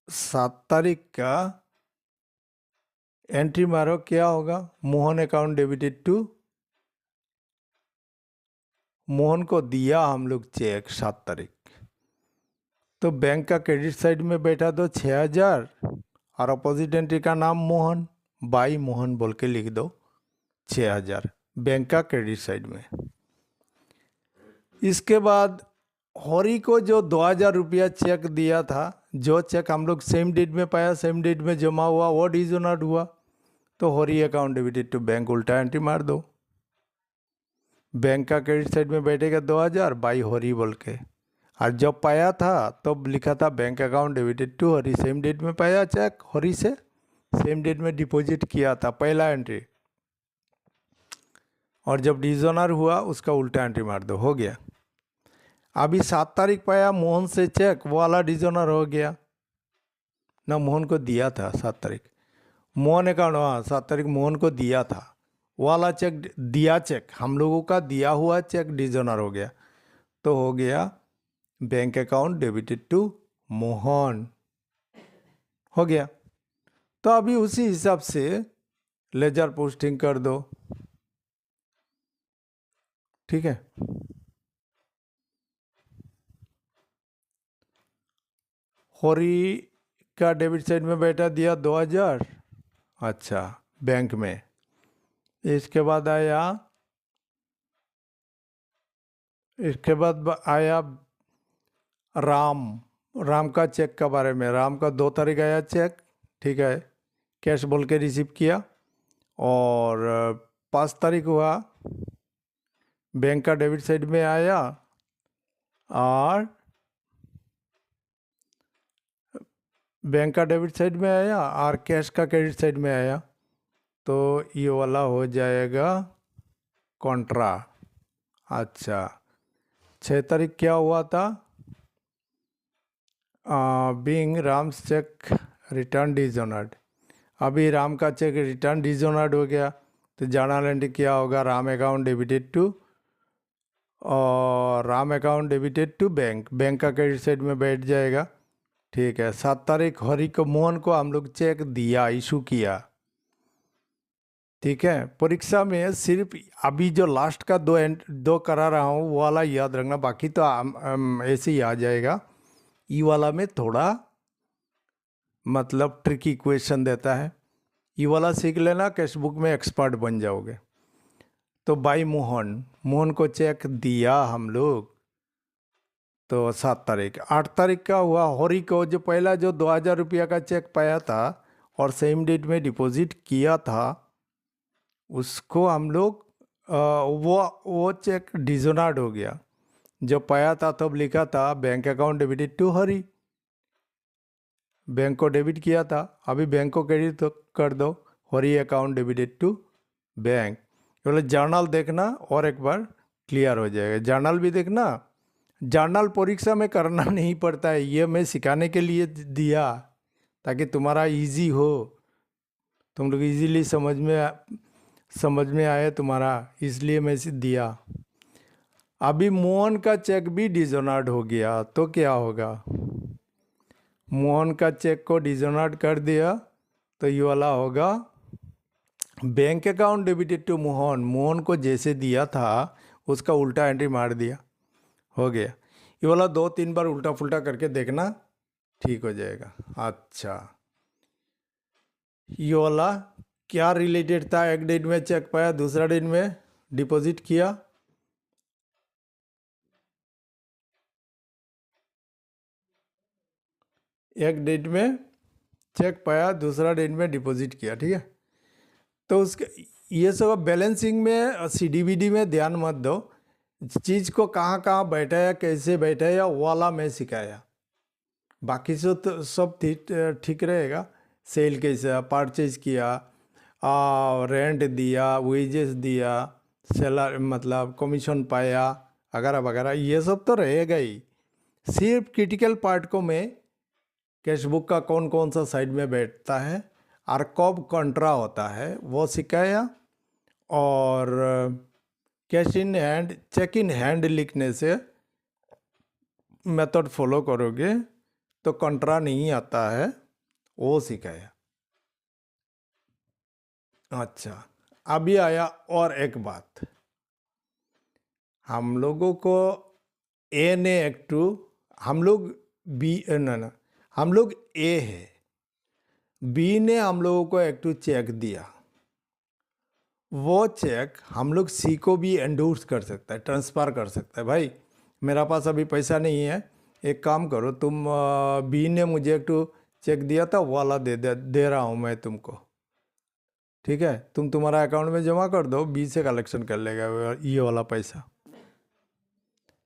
7 तारीख का एंट्री मारो, क्या होगा? Mohan account debited to, Mohan को दिया हम लोग चेक 7 तारीख, तो बैंक का क्रेडिट साइड में बैठा तो 6,000 और अपोजिट एंट्री का नाम मोहन, बाई मोहन बोल के लिख दो 6,000 बैंक का क्रेडिट साइड में। इसके बाद हरी को जो 2,000 रुपया चेक दिया था, जो चेक हम लोग सेम डेट में पाया, सेम डेट में जमा हुआ, वो डिजोनर्ड हुआ, तो हरी अकाउंट डेबिटेड टू बैंक उल्टा एंट्री मार दो। बैंक का क्रेडिट साइड में बैठेगा 2,000 बाई हरी बोल के, और जब पाया था तब लिखा था bank account debited to Hari, same date में पाया चेक हरी से, सेम डेट में डिपॉजिट किया था, पहला एंट्री, और जब डिजोनर हुआ उसका उल्टा एंट्री मार दो, हो गया। अभी 7 तारीख पाया मोहन से चेक, वो वाला डिजोनर हो गया ना, मोहन को दिया था 7 तारीख, मोहन अकाउंट, हाँ 7 तारीख मोहन को दिया था, वो वाला चेक दिया, चेक हम लोगों का दिया हुआ चेक डिजोनर हो गया, तो हो गया bank account debited to Mohan, हो गया। तो अभी उसी हिसाब से लेजर पोस्टिंग कर दो, ठीक है। हरी का डेबिट साइड में बैठा दिया 2,000, अच्छा बैंक में। इसके बाद आया राम का चेक के बारे में। राम का 2 तारीख आया चेक, ठीक है, कैश बोल के रिसीव किया, और 5 तारीख हुआ बैंक का डेबिट साइड में आया, और बैंक का डेबिट साइड में आया और कैश का क्रेडिट साइड में आया, तो ये वाला हो जाएगा कॉन्ट्रा। अच्छा 6 तारीख क्या हुआ था? Being Ram's cheque return dishonoured. अभी राम का चेक रिटर्न डिजोनर्ड हो गया, तो जर्नल एंट्री क्या होगा? राम अकाउंट डेबिटेड टू, और Ram account debited to bank, bank का क्रेडिट साइड में बैठ जाएगा, ठीक है। 7 तारीख हरी को, मोहन को हम लोग चेक दिया, इशू किया, ठीक है। परीक्षा में सिर्फ अभी जो लास्ट का दो करा रहा हूँ वो वाला याद रखना, बाकी तो ऐसे ही आ जाएगा। ई वाला में थोड़ा मतलब ट्रिकी क्वेश्चन देता है, ई वाला सीख लेना, कैश बुक में एक्सपर्ट बन जाओगे। तो बाई मोहन को चेक दिया हम लोग, तो 7 तारीख। 8 तारीख का हुआ हरी को, जो पहला जो 2,000 रुपया का चेक पाया था और सेम डेट में डिपॉजिट किया था, उसको हम लोग वो चेक डिजोनर्ड हो गया। जब पाया था तब लिखा था bank account debited to Hari, bank को डेबिट किया था, अभी बैंक को क्रेडिट तो कर दो, Hari account debited to bank. बोले जर्नल देखना और एक बार क्लियर हो जाएगा। जर्नल भी देखना, जर्नल परीक्षा में करना नहीं पड़ता है, ये मैं सिखाने के लिए दिया ताकि तुम्हारा इजी हो, तुम लोग इजीली समझ में आए तुम्हारा, इसलिए मैं दिया। अभी मोहन का चेक भी डिजोनर्ड हो गया, तो क्या होगा? मोहन का चेक को डिजोनर्ड कर दिया, तो ये वाला होगा bank account debited to Mohan को जैसे दिया था उसका उल्टा एंट्री मार दिया, हो गया। ये वाला 2-3 बार उल्टा फुल्टा करके देखना, ठीक हो जाएगा। अच्छा ये वाला क्या रिलेटेड था? एक डेट में चेक पाया, दूसरा डेट में डिपॉजिट किया, एक डेट में चेक पाया, दूसरा डेट में डिपॉजिट किया, ठीक है। तो उसके ये सब बैलेंसिंग में CDBD में ध्यान मत दो, चीज़ को कहाँ कहाँ बैठाया, कैसे बैठाया, वाला मैं सिखाया, बाकी से तो सब ठीक रहेगा। सेल कैसा, परचेज किया, रेंट दिया, वेजेस दिया, सैलरी मतलब कमीशन पाया वगैरह वगैरह, ये सब तो रहेगा ही। सिर्फ क्रिटिकल पार्ट को मैं कैश बुक का कौन कौन सा साइड में बैठता है और कब कंट्रा होता है वो सिखाया। और cash in hand, cheque in hand लिखने से मेथड फॉलो करोगे तो कंट्रा नहीं आता है, वो सिखाया। अच्छा, अभी आया और एक बात, हम लोगों को ए ने एक टू, हम लोग बी ना, हम लोग ए है, बी ने हम लोगों को एक टू चेक दिया, वो चेक हम लोग सी को भी एंडोर्स कर सकता है, ट्रांसफ़र कर सकता है। भाई मेरा पास अभी पैसा नहीं है, एक काम करो तुम, बी ने मुझे एक टू चेक दिया था वो वाला दे रहा हूँ मैं तुमको, ठीक है, तुम्हारा अकाउंट में जमा कर दो, बी से कलेक्शन कर लेगा ये वाला पैसा।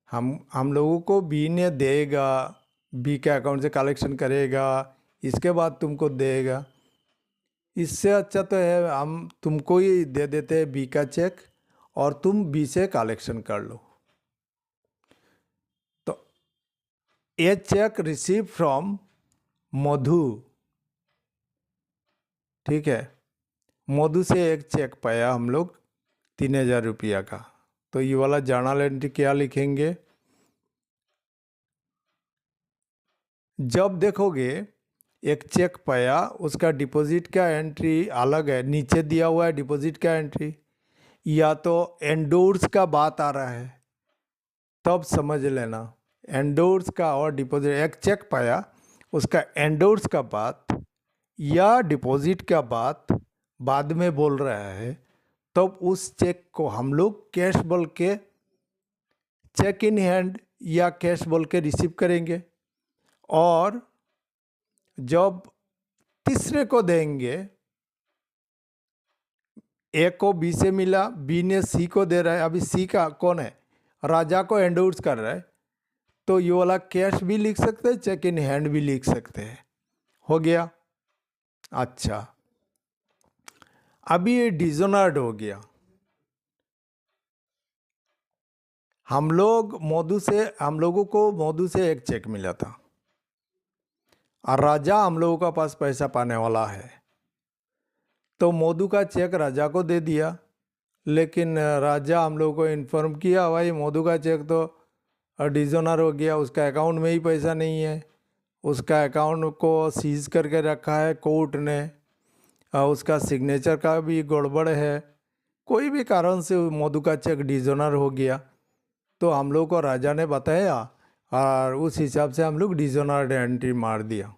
हम लोगों को बी ने देगा, बी के अकाउंट से कलेक्शन करेगा, इसके बाद तुमको देगा। इससे अच्छा तो है हम तुमको ही दे देते हैं बी का चेक और तुम बी से कलेक्शन कर लो। तो ए चेक रिसीव फ्रॉम मधु, ठीक है, मधु से एक चेक पाया हम लोग 3,000 रुपया का। तो ये वाला जर्नल एंट्री क्या लिखेंगे, जब देखोगे एक चेक पाया उसका डिपॉजिट का एंट्री अलग है, नीचे दिया हुआ है डिपॉजिट का एंट्री, या तो एंडोर्स का बात आ रहा है तब समझ लेना, एंडोर्स का और डिपॉजिट, एक चेक पाया उसका एंडोर्स का बात या डिपॉजिट का बात बाद में बोल रहा है, तब उस चेक को हम लोग कैश बोल के, चेक इन हैंड या कैश बोल के रिसीव करेंगे। और जब तीसरे को देंगे, ए को बी से मिला, बी ने सी को दे रहा है, अभी सी का कौन है, राजा को एंडोर्स कर रहा है, तो ये वाला कैश भी लिख सकते हैं, चेक इन हैंड भी लिख सकते हैं। हो गया। अच्छा, अभी ये डिजोनर्ड हो गया। हम लोगों को मधु से एक चेक मिला था और राजा हम लोगों का पास पैसा पाने वाला है, तो मधु का चेक राजा को दे दिया, लेकिन राजा हम लोगों को इन्फॉर्म किया भाई मधु का चेक तो डिजोनर हो गया, उसका अकाउंट में ही पैसा नहीं है, उसका अकाउंट को सीज करके रखा है कोर्ट ने, उसका सिग्नेचर का भी गड़बड़ है, कोई भी कारण से मधु का चेक डिजोनर हो गया। तो हम लोग को राजा ने बताया और उस हिसाब से हम लोग डिजोनर एंट्री मार दिया।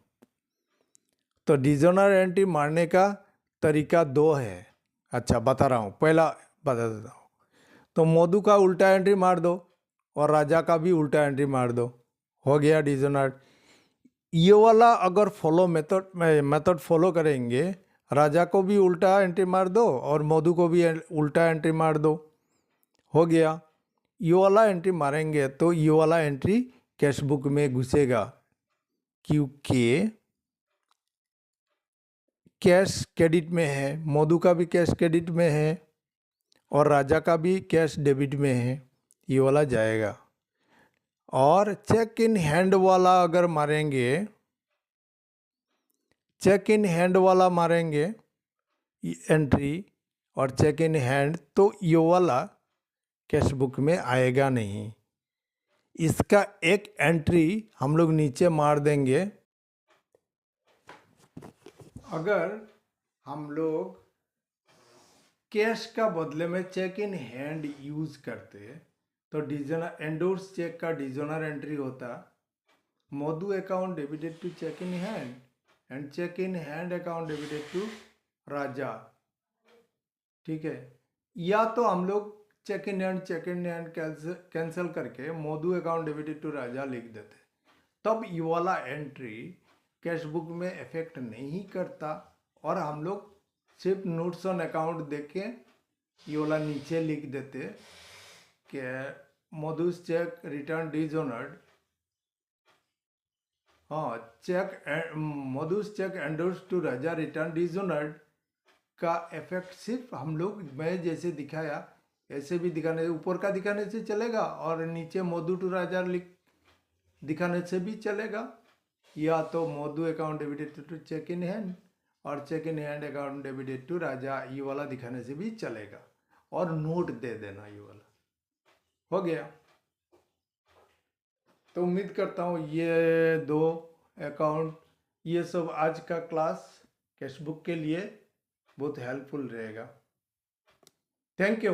तो डिजोनर एंट्री मारने का तरीका दो है। अच्छा बता रहा हूँ, पहला बता देता हूँ। तो मधु का उल्टा एंट्री मार दो और राजा का भी उल्टा एंट्री मार दो, हो गया डिजोनर। ये वाला अगर मेथड फॉलो करेंगे, राजा को भी उल्टा एंट्री मार दो और मधु को भी उल्टा एंट्री मार दो, हो गया। ये वाला एंट्री मारेंगे तो ये वाला एंट्री कैश बुक में घुसेगा, क्योंकि कैश क्रेडिट में है, मधु का भी कैश क्रेडिट में है और राजा का भी कैश डेबिट में है, ये वाला जाएगा। और चेक इन हैंड वाला अगर मारेंगे, चेक इन हैंड वाला मारेंगे एंट्री और चेक इन हैंड, तो ये वाला कैश बुक में आएगा नहीं। इसका एक एंट्री हम लोग नीचे मार देंगे। अगर हम लोग कैश का बदले में चेक इन हैंड यूज करते तो डिजोनर एंडोर्स चेक का डिजोनर एंट्री होता, Madhu account debited to cheque in hand and cheque in hand account debited to Raja, ठीक है। या तो हम लोग चेक इन हैंड कैंसिल करके मधु अकाउंट डेबिटेड टू राजा लिख देते, तब ये वाला एंट्री कैश बुक में इफेक्ट नहीं करता और हम लोग सिर्फ नोट्स ऑन अकाउंट देख के ये वाला नीचे लिख देते कि मधुस चेक रिटर्न डिजोनर्ड, हाँ, cheque Madhu's cheque endorse to Raja return dishonoured, का इफेक्ट सिर्फ हम लोग, मैं जैसे दिखाया ऐसे भी दिखाने, ऊपर का दिखाने से चलेगा और नीचे मोदू टू राजा दिखाने से भी चलेगा, या तो Madhu account debited to cheque in hand और cheque in hand account debited to Raja, ये वाला दिखाने से भी चलेगा। और नोट दे देना, ये वाला हो गया। तो उम्मीद करता हूँ ये 2 अकाउंट, ये सब आज का क्लास कैश बुक के लिए बहुत हेल्पफुल रहेगा। Thank you.